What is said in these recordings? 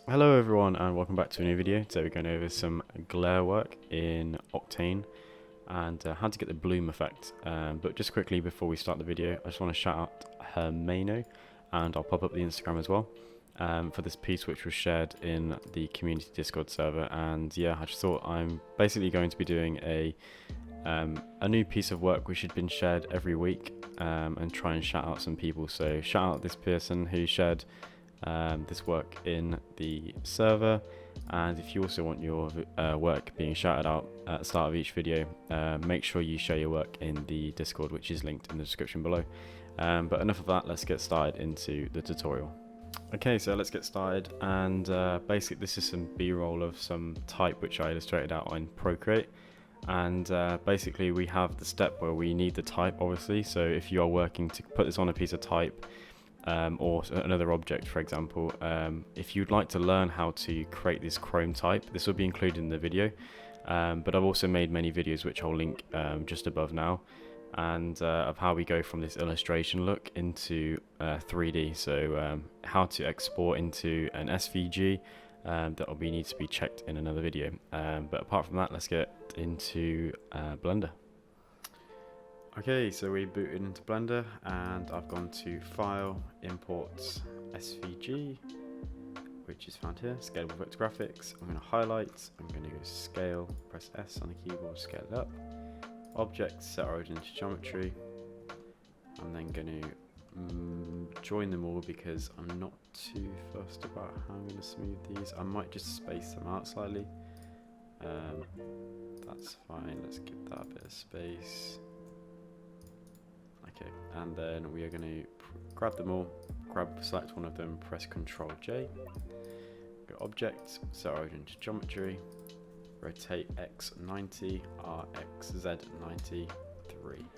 Hello everyone and welcome back to a new video. Today we're going over some glare work in Octane and how to get the bloom effect. But just quickly before we start the video, I just want to shout out Hermano, and I'll pop up the Instagram as well, for this piece which was shared in the community Discord server. And yeah, I just thought I'm basically going to be doing a new piece of work which had been shared every week, and try and shout out some people. So shout out this person who shared this work in the server, and if you also want your work being shouted out at the start of each video, make sure you share your work in the Discord, which is linked in the description below. But enough of that, let's get started into the tutorial. Okay, so let's get started, and basically this is some b-roll of some type which I illustrated out on Procreate. And basically we have the step where we need the type, obviously. So if you are working to put this on a piece of type, or another object, for example, if you'd like to learn how to create this chrome type, this will be included in the video, but I've also made many videos which I'll link just above now, and of how we go from this illustration look into 3D. So how to export into an SVG, that will need to be checked in another video, but apart from that, let's get into Blender. Okay, so we booted into Blender and I've gone to File, Import, SVG, which is found here, Scalable Vector Graphics. I'm going to highlight, I'm going to go Scale, press S on the keyboard, scale it up. Object, set origin to geometry. I'm then going to join them all because I'm not too fussed about how I'm going to smooth these. I might just space them out slightly. That's fine, let's give that a bit of space. Okay, and then we are going to grab them all, select one of them, press Ctrl J, go Object, set origin to geometry, rotate X 90, RX Z 93.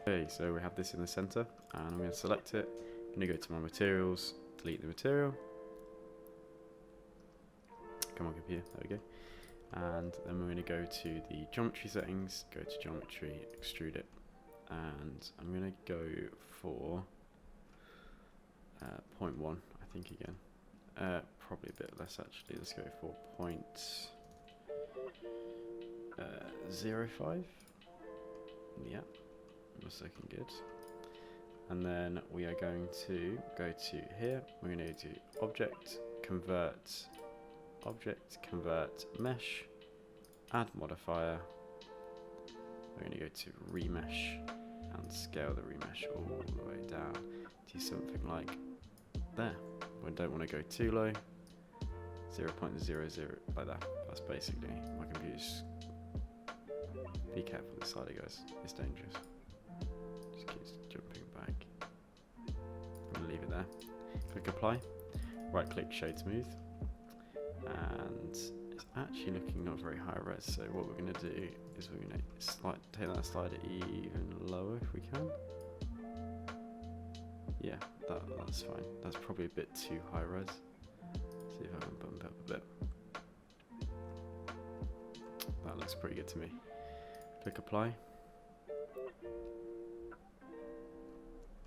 Okay, so we have this in the center, and I'm going to select it. I'm going to go to my materials, delete the material. Come on, computer, there we go. And then we're going to go to the geometry settings, go to geometry, extrude it. And I'm going to go for 0.1, I think, again. Probably a bit less, actually. Let's go for 0.05. Yeah, that's looking good. And then we are going to go to here. We're going to do Object, Convert, Mesh, Add Modifier. We're going to go to Remesh and scale the remesh all the way down to something like there. We don't want to go too low, 0.00, like that. That's basically, my computer's, be careful this side, guys, it's dangerous. Just keeps jumping back. I'm going to leave it there. Click apply, right click shade smooth, and it's actually looking not very high res, so what we're going to do is we're going to take that slider even lower if we can. Yeah, that's fine. That's probably a bit too high res. See if I can bump it up a bit. That looks pretty good to me. Click apply.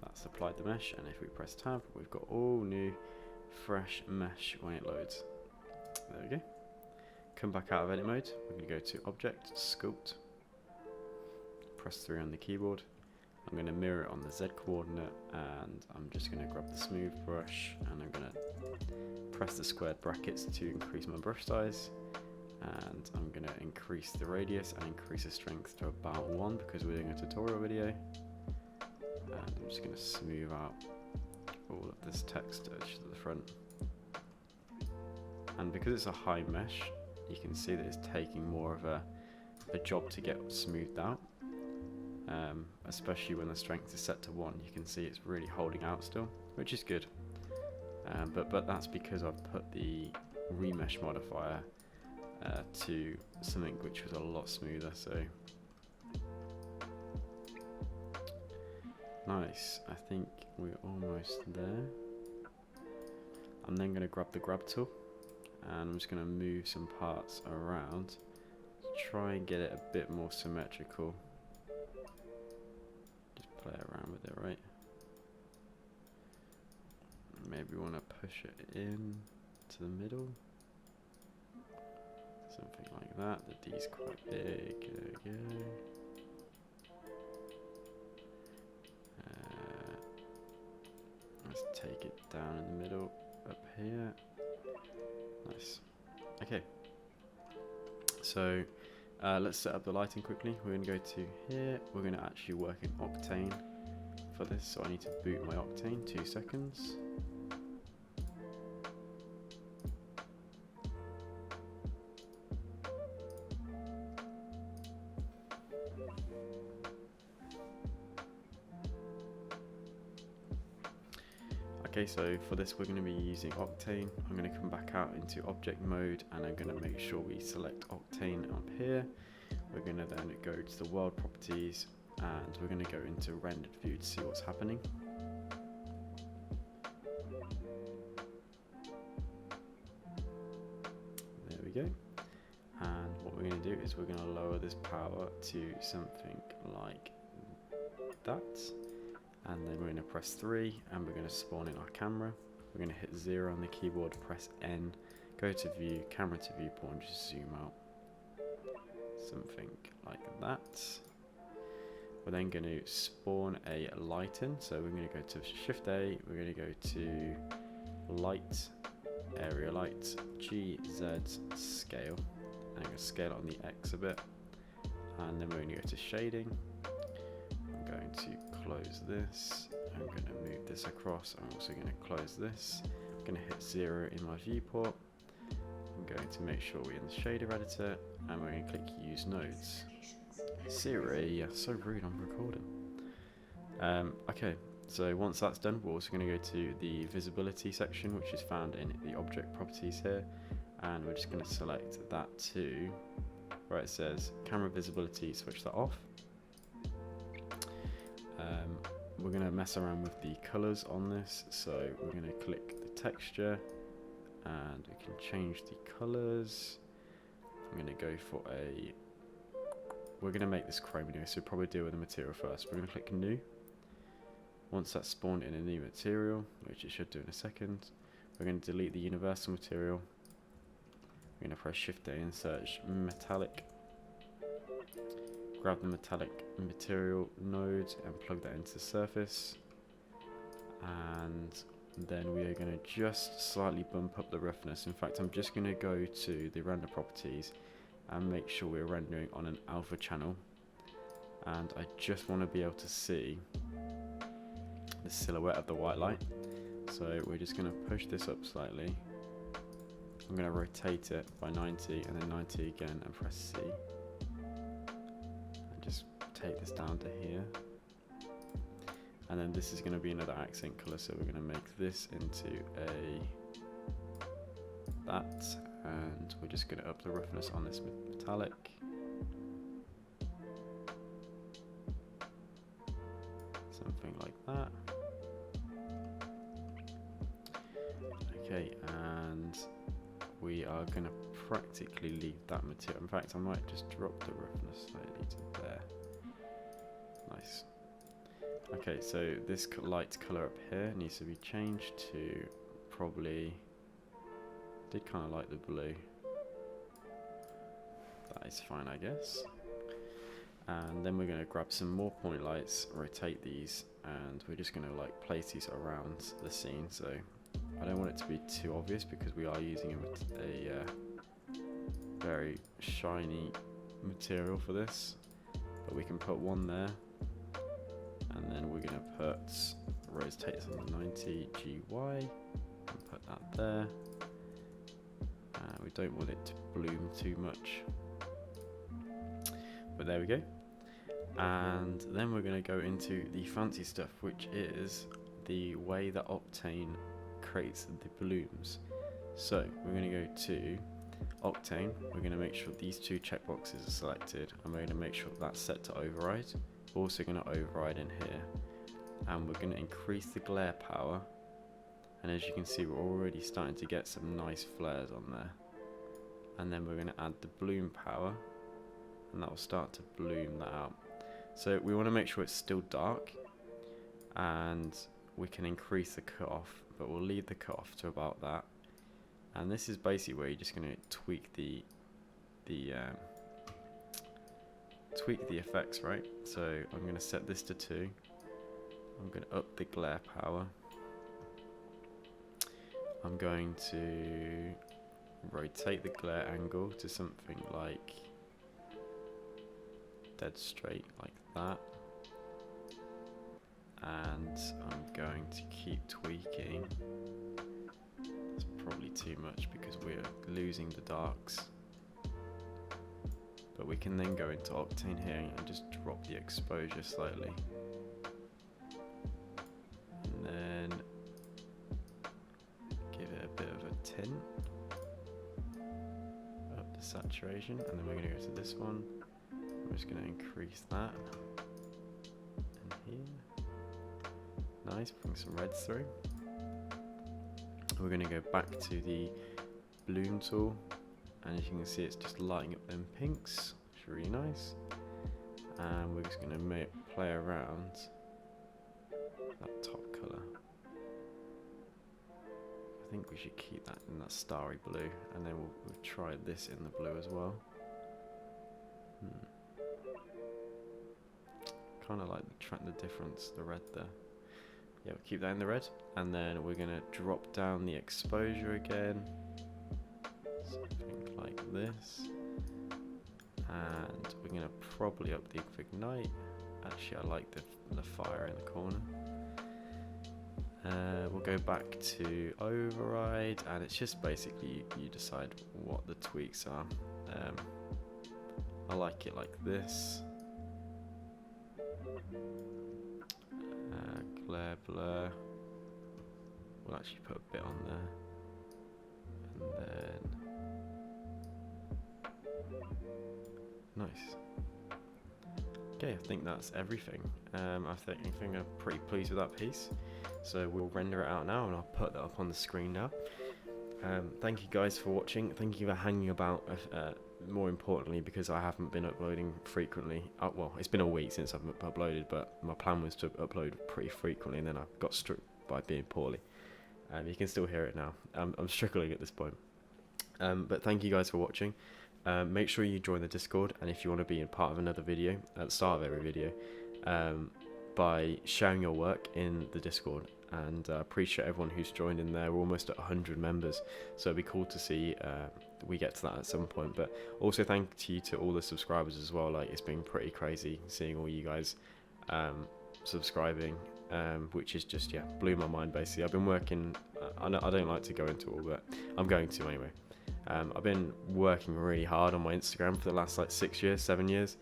That's applied the mesh, and if we press tab, we've got all new fresh mesh when it loads. There we go. Come back out of edit mode. We're going to go to Object, Sculpt, press 3 on the keyboard. I'm going to mirror it on the Z coordinate, and I'm just going to grab the smooth brush, and I'm going to press the squared brackets to increase my brush size, and I'm going to increase the radius and increase the strength to about 1 because we're doing a tutorial video. And I'm just going to smooth out all of this text edge to the front. And because it's a high mesh, you can see that it's taking more of a job to get smoothed out, especially when the strength is set to 1. You can see it's really holding out still, which is good, but that's because I've put the remesh modifier to something which was a lot smoother. So nice, I think we're almost there. I'm then going to grab the grab tool, and I'm just going to move some parts around to try and get it a bit more symmetrical. Just play around with it, right? Maybe we want to push it in to the middle. like that. The D's quite big. There we go. Let's take it down in the middle, up here. Nice. Okay. So let's set up the lighting quickly. We're going to go to here. We're going to actually work in Octane for this. So I need to boot my Octane. 2 seconds. Okay, so for this we're going to be using Octane. I'm going to come back out into object mode and I'm going to make sure we select Octane up here. We're going to then go to the world properties and we're going to go into rendered view to see what's happening. There we go. And what we're going to do is we're going to lower this power to something like that. And then we're going to press 3 and we're going to spawn in our camera. We're going to hit 0 on the keyboard, press N, go to view, camera to viewport, and just zoom out. Something like that. We're then going to spawn a light in. So we're going to go to Shift A, we're going to go to Light, Area Light, GZ Scale. And I'm going to scale it on the X a bit. And then we're going to go to Shading. I'm going to close this. I'm going to move this across. I'm also going to close this. I'm going to hit 0 in my viewport. I'm going to make sure we're in the shader editor and we're going to click use nodes. Siri, yeah, so rude, I'm recording. Okay, so once that's done, we're also going to go to the visibility section, which is found in the object properties here, and we're just going to select that to where it says camera visibility, switch that off. We're going to mess around with the colors on this, so we're going to click the texture and we can change the colors. I'm going to go for we're going to make this chrome anyway, so we'll probably deal with the material first. We're going to click new. Once that's spawned in a new material, which it should do in a second, we're going to delete the universal material. We're going to press Shift A and search metallic. Grab the metallic material node and plug that into the surface, and then we are going to just slightly bump up the roughness. In fact, I'm just going to go to the render properties and make sure we're rendering on an alpha channel, and I just want to be able to see the silhouette of the white light. So we're just going to push this up slightly. I'm going to rotate it by 90 and then 90 again and press C. Just take this down to here, and then this is going to be another accent color, so we're going to make this into that, and we're just going to up the roughness on this metallic. Something like that. Okay, and we are going to practically leave that material. In fact, I might just drop the roughness slightly to there. Nice. Okay, so this light color up here needs to be changed to probably, did kind of like the blue. That is fine, I guess. And then we're going to grab some more point lights, rotate these, and we're just going to like place these around the scene. So I don't want it to be too obvious because we are using a very shiny material for this, but we can put one there, and then we're going to put rotate this on the 90 GY and put that there. We don't want it to bloom too much, but there we go. And then we're going to go into the fancy stuff, which is the way that Octane creates the blooms. So we're going to go to Octane, we're going to make sure these two checkboxes are selected, and we're going to make sure that's set to override. We're also going to override in here, and we're going to increase the glare power, and as you can see we're already starting to get some nice flares on there. And then we're going to add the bloom power, and that will start to bloom that out. So we want to make sure it's still dark, and we can increase the cutoff, but we'll leave the cutoff to about that. And this is basically where you're just going to tweak the the effects, right? So I'm going to set this to 2. I'm going to up the glare power. I'm going to rotate the glare angle to something like dead straight, like that. And I'm going to keep tweaking. It's probably too much because we're losing the darks. But we can then go into Octane here and just drop the exposure slightly. And then give it a bit of a tint. Up the saturation, and then we're going to go to this one. I'm just going to increase that. And here. Nice, bring some reds through. We're going to go back to the bloom tool, and as you can see it's just lighting up them pinks, which is really nice. And we're just going to play around that top colour. I think we should keep that in that starry blue, and then we'll try this in the blue as well. Kind of like the difference, the red there. Yeah, we'll keep that in the red, and then we're going to drop down the exposure again, something like this, and we're going to probably up the ignite. Actually, I like the fire in the corner. We'll go back to override, and it's just basically you decide what the tweaks are. I like it like this. Glare blur. We'll actually put a bit on there, and then nice. Okay, I think that's everything. I think I'm pretty pleased with that piece. So we'll render it out now, and I'll put that up on the screen now. Thank you guys for watching. Thank you for hanging about. More importantly, because I haven't been uploading frequently. Well, it's been a week since I've uploaded, but my plan was to upload pretty frequently, and then I got struck by being poorly. You can still hear it now. I'm struggling at this point. But thank you guys for watching. Make sure you join the Discord, and if you want to be a part of another video at the start of every video, by sharing your work in the Discord. And I appreciate everyone who's joined in there. We're almost at 100 members, so it'd be cool to see we get to that at some point. But also thank you to all the subscribers as well. Like, it's been pretty crazy seeing all you guys subscribing, which is just, yeah, blew my mind basically. I've been working, I don't like to go into all, but I'm going to anyway. I've been working really hard on my Instagram for the last like 7 years,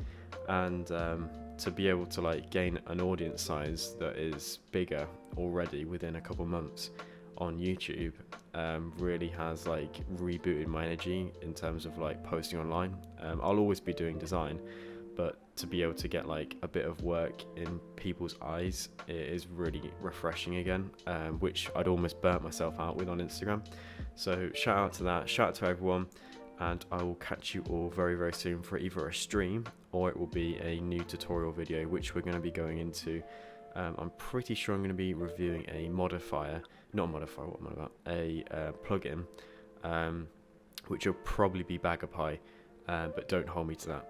and to be able to like gain an audience size that is bigger already within a couple months on YouTube really has like rebooted my energy in terms of like posting online. I'll always be doing design, but to be able to get like a bit of work in people's eyes, it is really refreshing again, which I'd almost burnt myself out with on Instagram. So shout out to that, shout out to everyone, and I will catch you all very, very soon for either a stream or it will be a new tutorial video, which we're going to be going into. I'm pretty sure I'm going to be reviewing a modifier, not a modifier, what am I about? A plugin, which will probably be Bag of Pie, but don't hold me to that.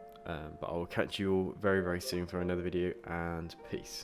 But I will catch you all very, very soon for another video, and peace.